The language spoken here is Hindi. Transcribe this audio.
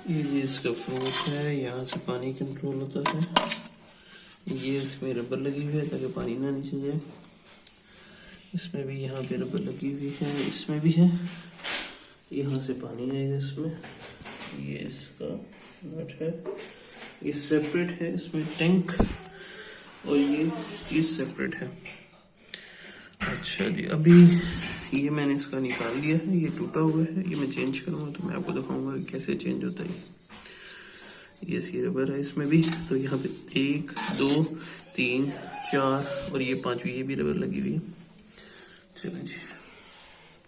ये जी इसका फ्रूट है, यहाँ से पानी कंट्रोल होता है। ये इसमें रबर लगी हुई है ताकि पानी ना नीचे जाए। इसमें भी यहाँ पे रबर लगी हुई है, इसमें भी है, यहाँ से पानी आएगा इसमें। ये इसका नट है, ये सेपरेट है, इसमें टैंक, और ये चीज़ सेपरेट है। अच्छा जी, अभी ये मैंने इसका निकाल लिया है, ये टूटा हुआ है, ये मैं चेंज करूँगा तो मैं आपको दिखाऊंगा कि कैसे चेंज होता है। ये सी रबर है इसमें भी, तो यहाँ पे 1 2 3 4 और ये 5वीं ये भी रबर लगी हुई है। चलो जी।